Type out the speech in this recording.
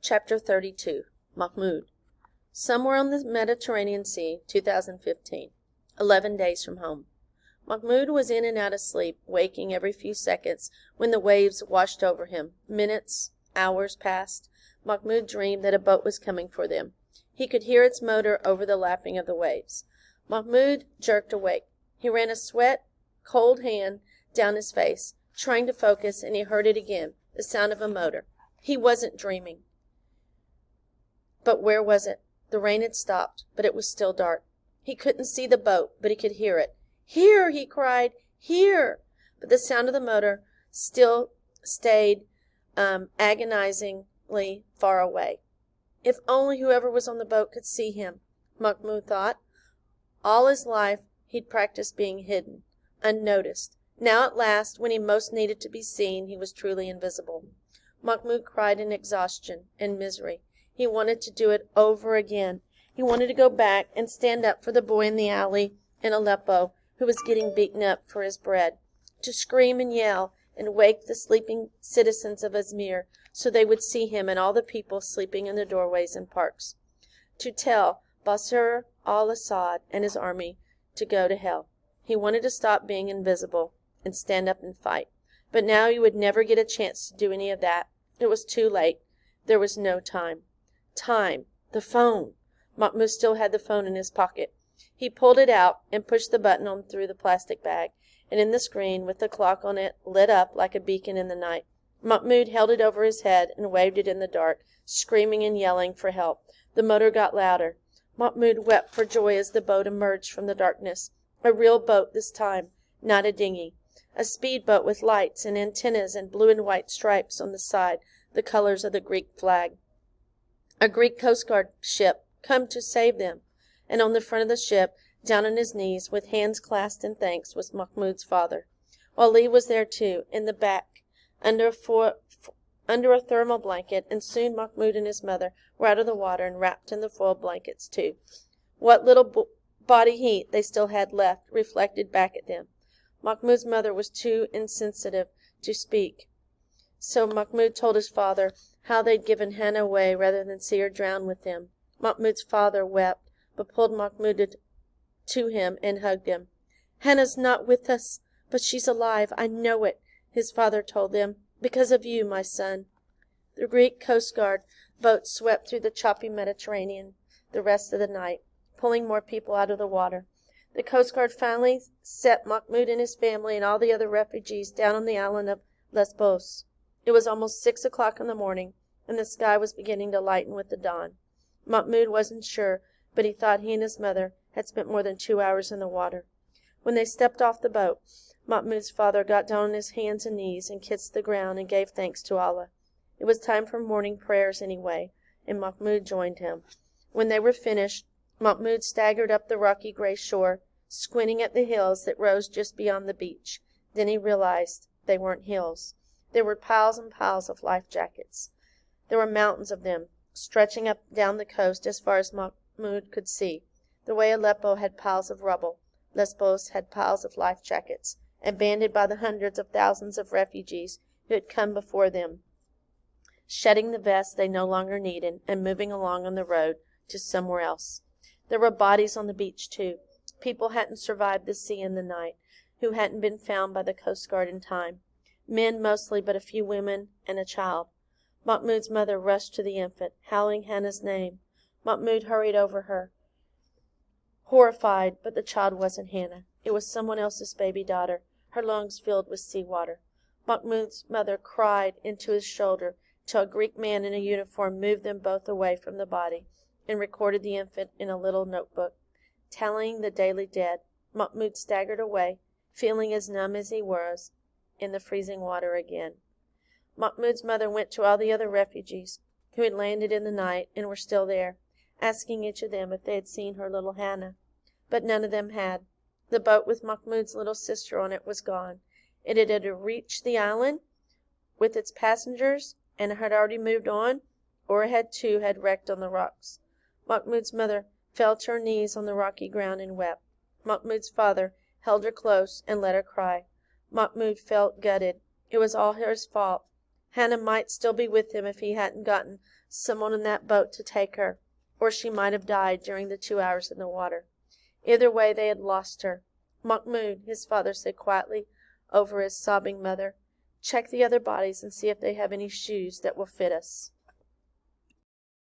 Chapter 32. Mahmoud. Somewhere on the Mediterranean Sea, 2015. 11 days from home. Mahmoud was in and out of sleep, waking every few seconds when the waves washed over him. Minutes, hours passed. Mahmoud dreamed that a boat was coming for them. He could hear its motor over the lapping of the waves. Mahmoud jerked awake. He ran a cold hand down his face, trying to focus, and he heard it again, the sound of a motor. He wasn't dreaming. But where was it? The rain had stopped, but it was still dark. He couldn't see the boat, but he could hear it. "Here!" he cried. "Here!" But the sound of the motor still stayed agonizingly far away. If only whoever was on the boat could see him, Mahmoud thought. All his life he'd practiced being hidden, unnoticed. Now at last, when he most needed to be seen, he was truly invisible. Mahmoud cried in exhaustion and misery. He wanted to do it over again. He wanted to go back and stand up for the boy in the alley in Aleppo who was getting beaten up for his bread, to scream and yell and wake the sleeping citizens of Izmir so they would see him and all the people sleeping in the doorways and parks, to tell Bashar al-Assad and his army to go to hell. He wanted to stop being invisible and stand up and fight. But now he would never get a chance to do any of that. It was too late. There was no time. Time. The phone. Mahmoud still had the phone in his pocket. He pulled it out and pushed the button on through the plastic bag, and in the screen, with the clock on it, lit up like a beacon in the night. Mahmoud held it over his head and waved it in the dark, screaming and yelling for help. The motor got louder. Mahmoud wept for joy as the boat emerged from the darkness. A real boat this time, not a dinghy. A speedboat with lights and antennas and blue and white stripes on the side, the colors of the Greek flag. A Greek Coast Guard ship, come to save them. And on the front of the ship, down on his knees, with hands clasped in thanks, was Mahmoud's father. Ali was there too, in the back, under a thermal blanket, and soon Mahmoud and his mother were out of the water and wrapped in the foil blankets too. What little body heat they still had left reflected back at them. Mahmoud's mother was too insensitive to speak, so Mahmoud told his father how they'd given Hannah away rather than see her drown with them. Mahmoud's father wept, but pulled Mahmoud to him and hugged him. "Hannah's not with us, but she's alive. I know it," his father told them, "because of you, my son." The Greek Coast Guard boat swept through the choppy Mediterranean the rest of the night, pulling more people out of the water. The Coast Guard finally set Mahmoud and his family and all the other refugees down on the island of Lesbos. It was almost 6 o'clock in the morning, and the sky was beginning to lighten with the dawn. Mahmoud wasn't sure, but he thought he and his mother had spent more than 2 hours in the water. When they stepped off the boat, Mahmoud's father got down on his hands and knees and kissed the ground and gave thanks to Allah. It was time for morning prayers anyway, and Mahmoud joined him. When they were finished, Mahmoud staggered up the rocky gray shore, squinting at the hills that rose just beyond the beach. Then he realized they weren't hills. There were piles and piles of life jackets. There were mountains of them, stretching up down the coast as far as Mahmoud could see. The way Aleppo had piles of rubble, Lesbos had piles of life jackets, abandoned by the hundreds of thousands of refugees who had come before them, shedding the vests they no longer needed and moving along on the road to somewhere else. There were bodies on the beach too. People hadn't survived the sea and the night, who hadn't been found by the Coast Guard in time. Men mostly, but a few women and a child. Mahmoud's mother rushed to the infant, howling Hannah's name. Mahmoud hurried over her, horrified, but the child wasn't Hannah. It was someone else's baby daughter, her lungs filled with seawater. Mahmoud's mother cried into his shoulder till a Greek man in a uniform moved them both away from the body and recorded the infant in a little notebook, tallying the daily dead. Mahmoud staggered away, feeling as numb as he was, in the freezing water again. Mahmoud's mother went to all the other refugees who had landed in the night and were still there, asking each of them if they had seen her little Hannah. But none of them had. The boat with Mahmoud's little sister on it was gone. It had reached the island with its passengers and had already moved on, or it had wrecked on the rocks. Mahmoud's mother fell to her knees on the rocky ground and wept. Mahmoud's father held her close and let her cry. Mahmoud felt gutted. It was all his fault. Hannah might still be with him if he hadn't gotten someone in that boat to take her, or she might have died during the 2 hours in the water. Either way, they had lost her. "Mahmoud," his father said quietly over his sobbing mother, "check the other bodies and see if they have any shoes that will fit us."